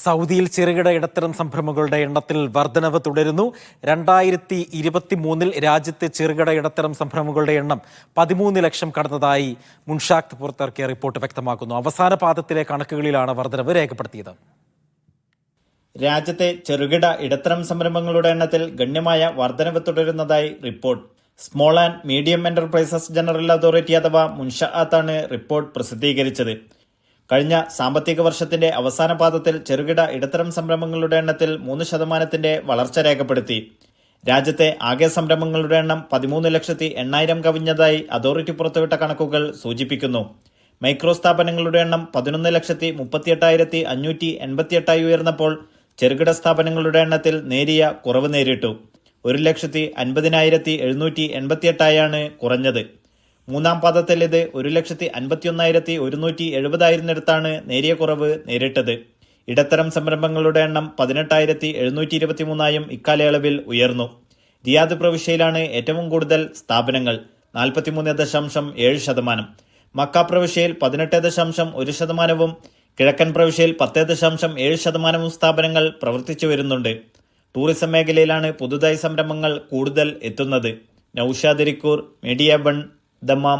സൗദിയിൽ ചെറുകിട ഇടത്തരം സംരംഭങ്ങളുടെ എണ്ണത്തിൽ വർധനവ് തുടരുന്നു. 2023 രാജ്യത്തെ ചെറുകിട ഇടത്തരം സംരംഭങ്ങളുടെ എണ്ണം 13 ലക്ഷം കടന്നതായി മുൻഷാക്ത് പുറത്തിറക്കിയ റിപ്പോർട്ട് വ്യക്തമാക്കുന്നു. അവസാന പാദത്തിലെ കണക്കുകളിലാണ് വർധനവ് രേഖപ്പെടുത്തിയത്. രാജ്യത്തെ ചെറുകിട ഇടത്തരം സംരംഭങ്ങളുടെ എണ്ണത്തിൽ ഗണ്യമായ വർധനവ് തുടരുന്നതായി report. Small and medium enterprises general authority അഥവാ മുൻഷാത്താണ് റിപ്പോർട്ട് പ്രസിദ്ധീകരിച്ചത്. കഴിഞ്ഞ സാമ്പത്തിക വർഷത്തിന്റെ അവസാന പാദത്തിൽ ചെറുകിട ഇടത്തരം സംരംഭങ്ങളുടെ എണ്ണത്തിൽ 3% വളർച്ച രേഖപ്പെടുത്തി. രാജ്യത്തെ ആകെ സംരംഭങ്ങളുടെ എണ്ണം 13,08,000 കവിഞ്ഞതായി അതോറിറ്റി പുറത്തുവിട്ട കണക്കുകൾ സൂചിപ്പിക്കുന്നു. മൈക്രോ സ്ഥാപനങ്ങളുടെ എണ്ണം 11,38,588 ഉയർന്നപ്പോൾ ചെറുകിട സ്ഥാപനങ്ങളുടെ എണ്ണത്തിൽ നേരിയ കുറവ് നേരിട്ടു. 1,50,788 കുറഞ്ഞത്. മൂന്നാം പാദത്തിൽ ഇത് 1,51,170 നേരിയ കുറവ് നേരിട്ടത്. ഇടത്തരം സംരംഭങ്ങളുടെ എണ്ണം 18,723 ഇക്കാലയളവിൽ ഉയർന്നു. റിയാദ് പ്രവിശ്യയിലാണ് ഏറ്റവും കൂടുതൽ സ്ഥാപനങ്ങൾ, 43.7%. മക്ക പ്രവിശ്യയിൽ 18.1%, കിഴക്കൻ പ്രവിശ്യയിൽ 10.7% സ്ഥാപനങ്ങൾ പ്രവർത്തിച്ചു വരുന്നുണ്ട്. ടൂറിസം മേഖലയിലാണ് പുതുതായി സംരംഭങ്ങൾ കൂടുതൽ എത്തുന്നത്. Naushad, media 1, Dammam.